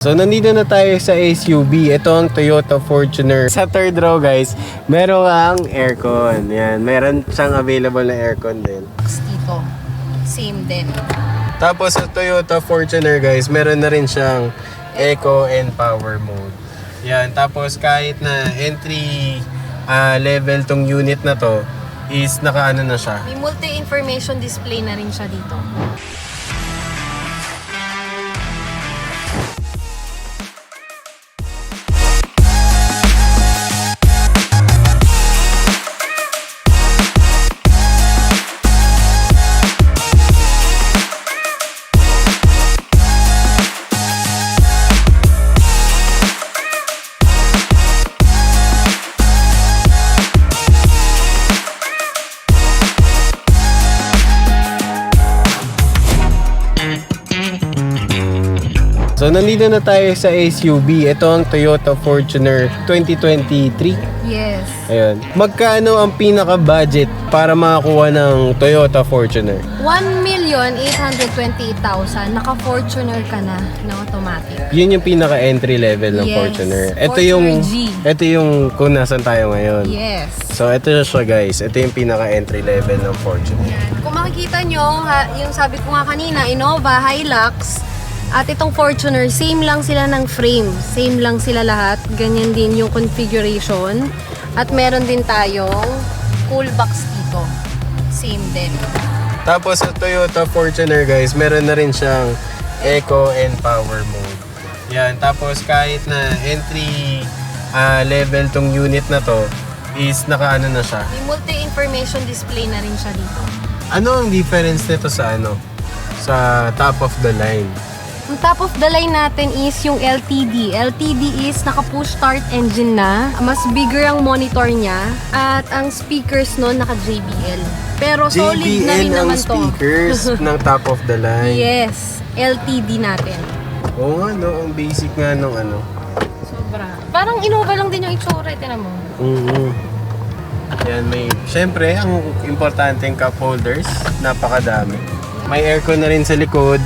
So nandito na tayo sa SUV. Ito ang Toyota Fortuner. Sa third row guys, meron ang aircon. Yan, meron siyang available na aircon din. Dito, same din. Tapos sa Toyota Fortuner guys, meron na rin siyang Eco and Power mode. Yan, tapos kahit na entry level tong unit na to is nakaano na siya. May multi-information display na rin siya dito. So nandito na tayo sa SUV. Ito ang Toyota Fortuner 2023. Yes. Ayun. Magkano ang pinaka-budget para makakuha ng Toyota Fortuner? 1,828,000. Naka-Fortuner ka na automatic. Yun yung pinaka-entry level ng Yes. Fortuner. Fortuner G. Ito yung kung nasan tayo ngayon. Yes. So ito siya guys. Ito yung pinaka-entry level ng Fortuner. Yan. Kung makikita nyo, yung sabi ko nga kanina, Innova, Hilux, at itong Fortuner, same lang sila ng frame. Same lang sila lahat. Ganyan din yung configuration. At meron din tayong cool box dito. Same din. Tapos sa Toyota Fortuner guys, meron na rin siyang Eco and Power mode. Yan. Tapos kahit na entry level tong unit na to is nakaano na siya. May multi-information display na rin siya dito. Ano ang difference nito sa sa top of the line? Ang top of the line natin is yung LTD. LTD is naka-push start engine na. Mas bigger ang monitor niya. At ang speakers nun naka-JBL. Pero solid na rin JBL ang naman to. speakers ng top of the line. Yes, LTD natin. Oo nga no, ang basic nga nung ano. Sobra. Parang Innova lang din yung itsura, tinan mo. Yan, syempre, ang importante yung cup holders, napakadami. May aircon na rin sa likod.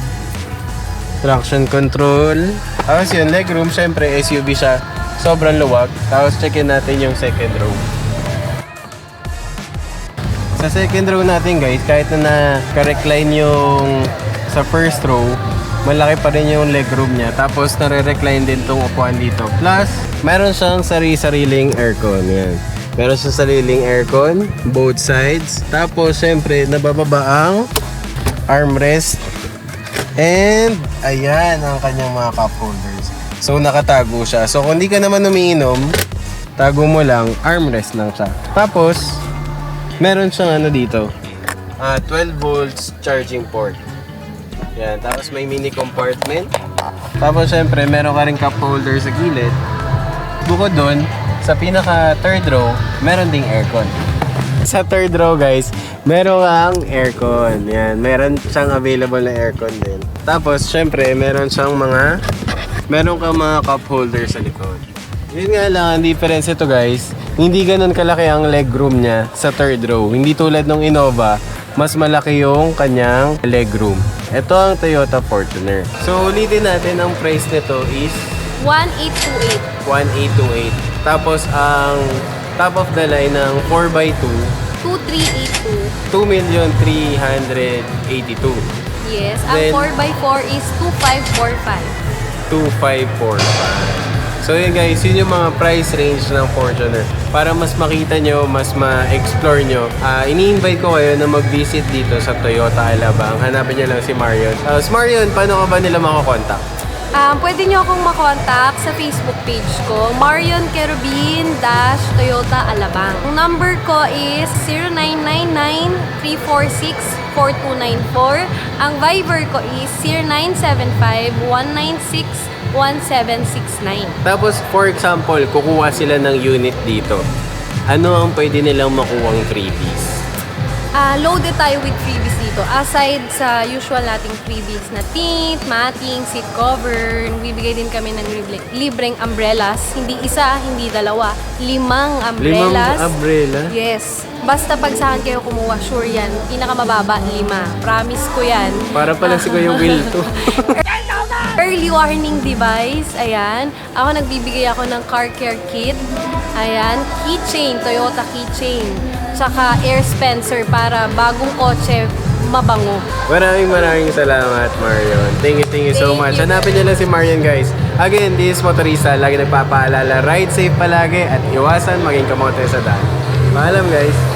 Traction control. Tapos yun, legroom, syempre SUV siya. Sobrang luwag. Tapos checkin natin yung second row. Sa second row natin guys, kahit na naka-recline yung sa first row, malaki pa rin yung legroom niya. Tapos nare-recline din tong upuan dito. Plus, meron siyang sari-sariling aircon. Yan. Meron siyang sariling aircon, both sides. Tapos syempre, nabababa ang armrest. And, ayan ang kanyang mga cup holders. So, nakatago siya. So, kung di ka naman umiinom, tago mo lang, armrest lang siya. Tapos, meron siyang ano dito, 12 volts charging port. Yan. Tapos, may mini compartment. Tapos, syempre, meron ka rin cup holder sa gilid. Bukod dun, sa pinaka third row, meron ding aircon. Sa third row guys, meron ang aircon. Yan, meron siyang available na aircon din. Tapos, syempre, meron kang mga cup holder sa likod. Yun nga lang, ang difference ito guys, hindi ganun kalaki ang legroom niya sa third row. Hindi tulad ng Innova, mas malaki yung kanyang legroom. Ito ang Toyota Fortuner. So, ulitin natin, ang price nito is 1828. 1828. Tapos, ang top of the line ng 4x2, 2382. 2,382,000. Yes. Ang Then, 4x4 is 2545. 2,545. So yun guys, yun yung mga price range ng Fortuner. Para mas makita nyo, mas ma-explore nyo, ini-invite ko kayo na mag-visit dito sa Toyota Alabang. Hanapin nyo lang si Marion. Marion, paano ka ba nila makakontakt? Pwede nyo akong makontak sa Facebook page ko, Marion Kerubin Toyota Alabang. Ang number ko is 0999-346-4294. Ang Viber ko is 0975-196-1769. Tapos, for example, kukuha sila ng unit dito. Ano ang pwede nilang makuhang freebies? Loaded tayo with freebies dito. Aside sa usual nating freebies na tint, matting, seat cover, bibigay din kami ng libreng umbrellas. Hindi isa, hindi dalawa. 5 umbrellas. 5 umbrella? Yes. Basta pag saan kayo kumuha, sure yan. Pinakamababa, 5. Promise ko yan. Para pala si Kuya Will to. early warning device. Ayan. Ako nagbibigay ako ng car care kit. Ayan. Keychain, Toyota keychain. Tsaka air dispenser para bagong kotse mabango. Maraming salamat, Marion. Thank you so Thank much. you. Hanapin niyo lang si Marion, guys. Again, this is Motorista. Lagi nagpapaalala, ride safe palagi at iwasan maging kamote sa daan. Paalam, guys.